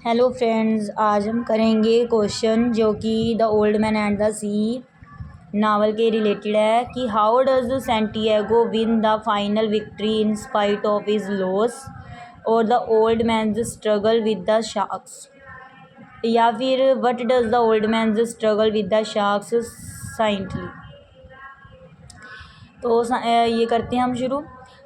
Hello friends, आज हम करेंगे क्वेश्चन जो कि the old man and the sea novel के रिलेटेड है कि how does Santiago win the final victory in spite of his loss और the old man's struggle with the sharks, या फिर what does the old man's struggle with the sharks saintly. तो ये करते हैं हम शुरू।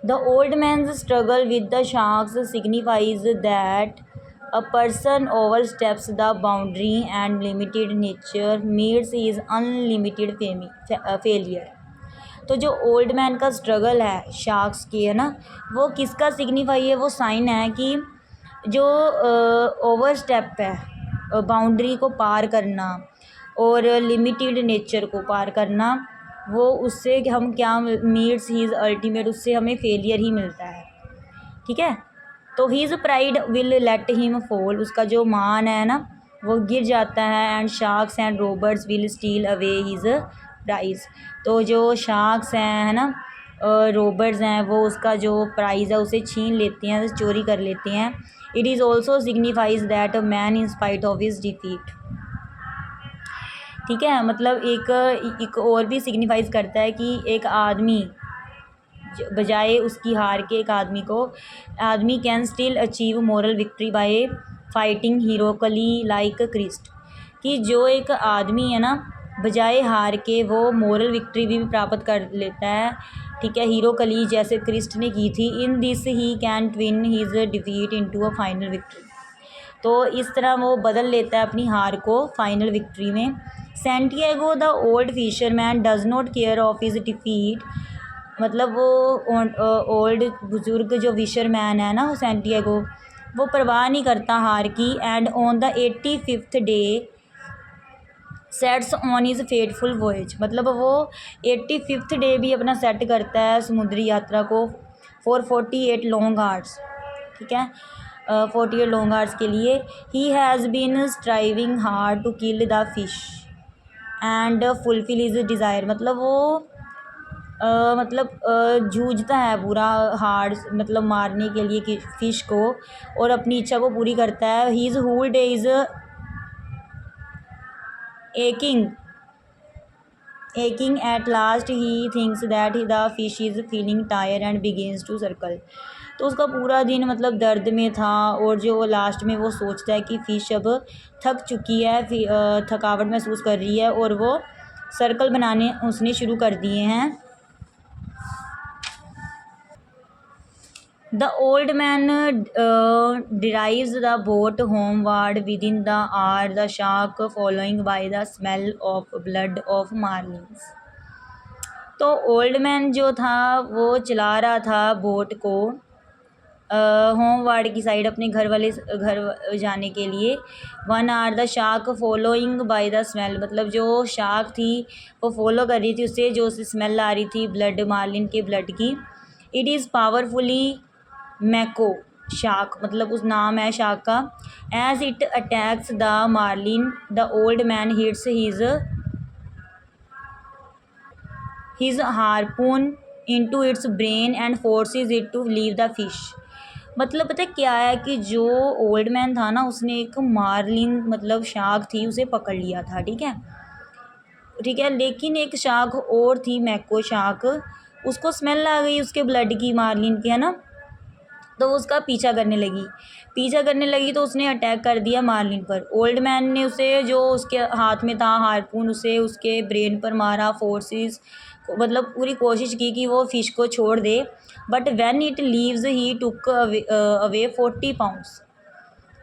The old man's struggle with the sharks signifies that a person oversteps the boundary and limited nature meets his unlimited failure। तो जो old man का struggle है शार्क्स की, है ना, वो किसका सिग्निफाई है? वो साइन है कि जो ओवर स्टेप है, बाउंड्री को पार करना और लिमिटेड नेचर को पार करना, वो उससे हम क्या मीट्स हीज अल्टीमेट, उससे हमें फेलियर ही मिलता है। ठीक है, तो his pride will let him fall, उसका जो मान है ना वो गिर जाता है। And sharks and robbers will steal away his prize, तो जो शार्क्स हैं, है ना, रोबर्ट्स हैं, वो उसका जो प्राइज़ है उसे छीन लेते हैं, चोरी कर लेते हैं। It is also signifies that a man in spite of his defeat. ठीक है, मतलब एक और भी सिग्निफाइज करता है कि एक आदमी बजाय उसकी हार के, एक आदमी can still achieve moral victory by fighting heroically like Christ, कि जो एक आदमी है ना, बजाय हार के वो मोरल विक्ट्री भी प्राप्त कर लेता है। ठीक है, हीरोकली जैसे क्रिस्ट ने की थी। In this he can twin his defeat into a final victory, तो इस तरह वो बदल लेता है अपनी हार को फाइनल विक्ट्री में। Santiago the old fisherman does not care of his defeat, मतलब वो ओल्ड बुजुर्ग जो फिशरमैन है ना सैंटियागो, वो परवाह नहीं करता हार की। And on the 85th day sets on his fateful voyage, मतलब वो 85th डे भी अपना सेट करता है समुद्री यात्रा को फॉर 48 लॉन्ग आवर्स। ठीक है, 48 लॉन्ग आवर्स के लिए। He has been striving hard to kill the fish and fulfil his desire, मतलब वो जूझता है पूरा हार्ड, मतलब मारने के लिए कि फ़िश को, और अपनी इच्छा को पूरी करता है। His whole day is aching at last he thinks that the fish is feeling tire and begins to circle, तो उसका पूरा दिन मतलब दर्द में था, और जो लास्ट में वो सोचता है कि फ़िश अब थक चुकी है, थकावट महसूस कर रही है, और वो सर्कल बनाने उसने शुरू कर दिए हैं। The old man derives the boat homeward within the hour, the shark following by the smell of blood of marlins। तो ओल्ड मैन जो था वो चला रहा था बोट को होमवार्ड की साइड, अपने घर जाने के लिए। 1 hour the shark following by the smell, मतलब जो शार्क थी वो फॉलो कर रही थी उससे, जो उसे स्मेल आ रही थी ब्लड, मार्लिन के ब्लड की। It is powerfully mako shark, मतलब उस नाम है शार्क का। As it attacks the marlin the old man hits his harpoon into its brain and forces it to leave the fish. मतलब पता है क्या है कि जो ओल्ड मैन था ना, उसने एक मार्लिन, मतलब शार्क थी, उसे पकड़ लिया था। ठीक है, लेकिन एक शार्क और थी, मैको शार्क, उसको स्मेल आ गई उसके ब्लड की, मार्लिन की, है ना, तो वो उसका पीछा करने लगी तो उसने अटैक कर दिया मार्लिन पर। ओल्ड मैन ने उसे, जो उसके हाथ में था हार्पून, उसे उसके ब्रेन पर मारा, फोर्सेस, मतलब पूरी कोशिश की कि वो फ़िश को छोड़ दे। But when it leaves he took away 40 pounds.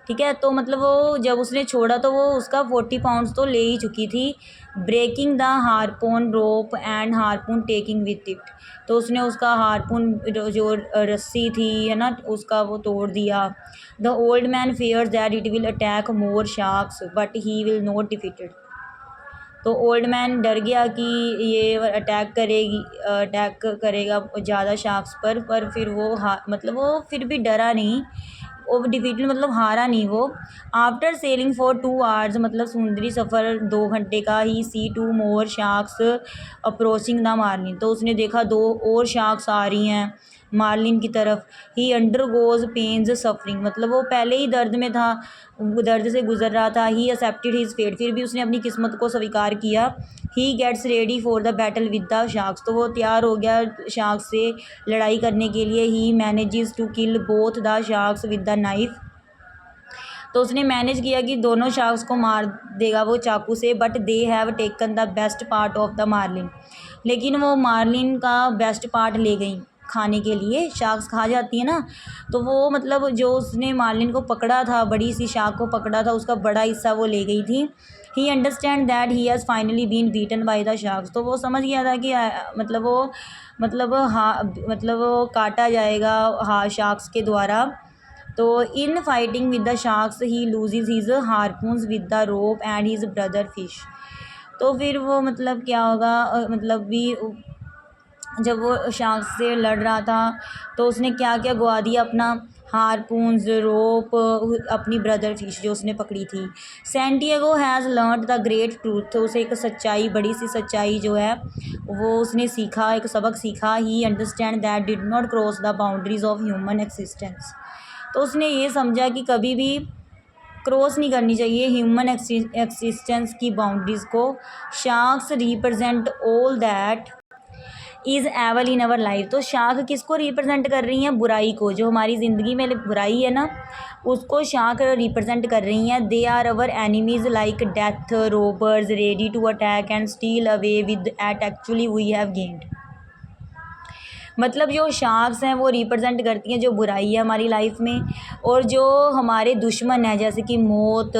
ठीक है, तो मतलब वो जब उसने छोड़ा तो वो उसका 40 पाउंड्स तो ले ही चुकी थी। Breaking the harpoon rope and harpoon taking with it, तो उसने उसका हारपून जो रस्सी थी, है ना, उसका वो तोड़ दिया। The old man fears that it will attack more sharks but he will not defeated, तो ओल्ड मैन डर गया कि ये अटैक करेगा ज़्यादा शार्क्स पर फिर वो मतलब वो फिर भी डरा नहीं, वो डिफीटेड मतलब हारा नहीं वो। आफ्टर सेलिंग फॉर 2 hours, मतलब समुद्री सफ़र 2 घंटे का, he sees 2 more sharks approaching the marlin, तो उसने देखा 2 और शार्क्स आ रही हैं मार्लिन की तरफ। ही अंडरगोज पेन्स सफरिंग, मतलब वो पहले ही दर्द में था, दर्द से गुजर रहा था। ही एक्सेप्टेड हिज फेट, फिर भी उसने अपनी किस्मत को स्वीकार किया। He gets ready for the battle with the sharks, तो वो तैयार हो गया शार्क्स से लड़ाई करने के लिए। He manages to kill both the sharks with the knife, तो उसने मैनेज किया कि दोनों शार्क्स को मार देगा वो चाकू से। But they have taken the best part of the marlin, लेकिन वो मार्लिन का बेस्ट पार्ट ले गई खाने के लिए। शार्क्स खा जाती है ना, तो वो मतलब जो उसने मार्लिन को पकड़ा था, बड़ी सी शार्क को पकड़ा था, उसका बड़ा हिस्सा वो ले गई थी। He understand that he has finally been beaten by the sharks, तो वो समझ गया था कि मतलब वो काटा जाएगा शार्क्स के द्वारा। तो in fighting with the sharks he loses his हार्पून्स with the rope and his brother fish, तो फिर वो मतलब क्या होगा, मतलब भी जब वो शार्क्स से लड़ रहा था तो उसने क्या क्या गवा दिया अपना, हारपून्स, रोप, अपनी ब्रदर फिश जो उसने पकड़ी थी। Santiago has learned the great truth, तो उसे एक सच्चाई, बड़ी सी सच्चाई जो है वो उसने सीखा, एक सबक सीखा। ही understand that did not cross the boundaries of human existence, तो उसने ये समझा कि कभी भी क्रॉस नहीं करनी चाहिए ह्यूमन एक्सिस्टेंस की बाउंड्रीज़ को। Sharks represent all that is evil in our life, तो शार्क किसको रिप्रेजेंट कर रही हैं, बुराई को, जो हमारी ज़िंदगी में बुराई है ना उसको शार्क रिप्रेजेंट कर रही हैं। They are our enemies like death, robbers ready to attack and steal away with at actually we have gained, मतलब जो शार्क्स हैं वो रिप्रेजेंट करती हैं जो बुराई है हमारी लाइफ में, और जो हमारे दुश्मन हैं जैसे कि मौत,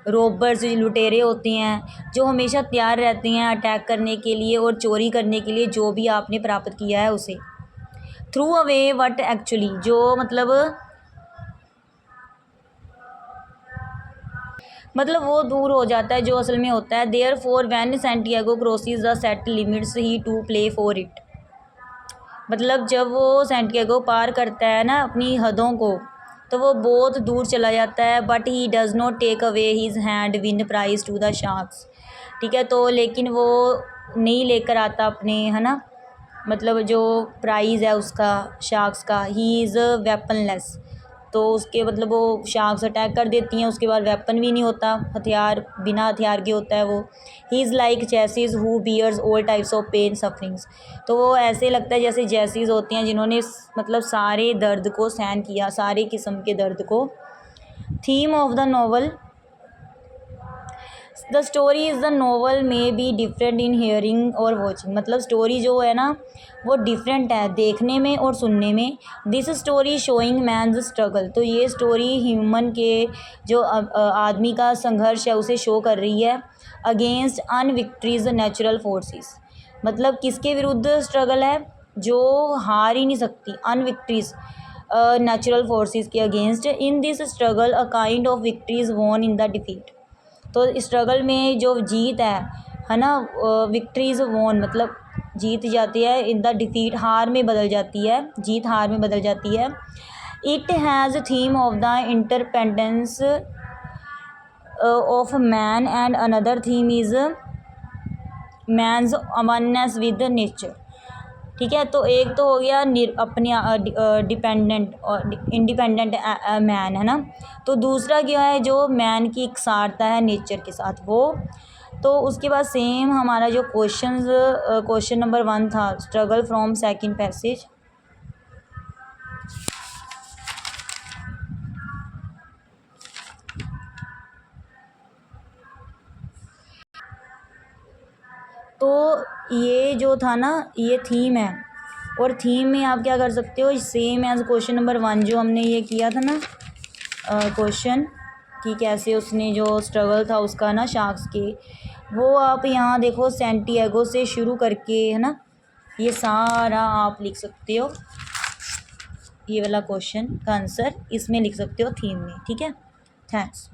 रोबर्स लुटेरे होते हैं जो हमेशा तैयार रहते हैं अटैक करने के लिए और चोरी करने के लिए जो भी आपने प्राप्त किया है उसे। थ्रू अवे वट एक्चुअली, जो मतलब वो दूर हो जाता है जो असल में होता है। Therefore when Santiago crosses the set limits he to play for it, मतलब जब वो सैंटियागो पार करता है ना अपनी हदों को तो वो बहुत दूर चला जाता है। But he does not take away his hand win prize to the sharks, ठीक है, तो लेकिन वो नहीं लेकर आता अपने, है ना, मतलब जो प्राइज़ है उसका शार्क्स का। ही इज़ वेपनलेस, तो उसके मतलब वो शार्क्स अटैक कर देती हैं, उसके बाद वेपन भी नहीं होता, हथियार बिना हथियार के होता है वो। He is like Jesus who bears all types of pain sufferings, तो वो ऐसे लगता है जैसे जैसीज होती हैं जिन्होंने मतलब सारे दर्द को सहन किया, सारे किस्म के दर्द को। Theme of the novel, the story is the novel may be different in hearing और वॉचिंग, मतलब स्टोरी जो है ना वो डिफरेंट है देखने में और सुनने में। This story showing man's struggle, तो ये स्टोरी ह्यूमन के जो आदमी का संघर्ष है उसे शो कर रही है। अगेंस्ट अनविक्ट्रीज नेचुरल फोर्सेस, मतलब किसके विरुद्ध स्ट्रगल है, जो हार ही नहीं सकती, अनविक्ट्रीज नेचुरल फोर्सेस के against. In this struggle a kind of victory is von in the defeat, तो स्ट्रगल में जो जीत है ना, विक्ट्रीज वॉन मतलब जीत जाती है, इन द डिफीट हार में बदल जाती है, जीत हार में बदल जाती है। It has theme of the interdependence of man and another theme is man's oneness with nature, ठीक है, तो एक तो हो गया अपने डिपेंडेंट और इंडिपेंडेंट मैन, है ना, तो दूसरा क्या है जो मैन की इकसारता है नेचर के साथ वो। तो उसके बाद सेम हमारा जो क्वेश्चन नंबर 1 था, स्ट्रगल फ्रॉम सेकंड पैसेज। तो ये जो था ना ये थीम है, और थीम में आप क्या कर सकते हो, सेम एज क्वेश्चन नंबर 1 जो हमने ये किया था ना क्वेश्चन कि कैसे उसने जो स्ट्रगल था उसका ना शार्क्स के, वो आप यहाँ देखो सैंटियागो से शुरू करके, है ना, ये सारा आप लिख सकते हो, ये वाला क्वेश्चन का आंसर इसमें लिख सकते हो थीम में, ठीक है। थैंक्स।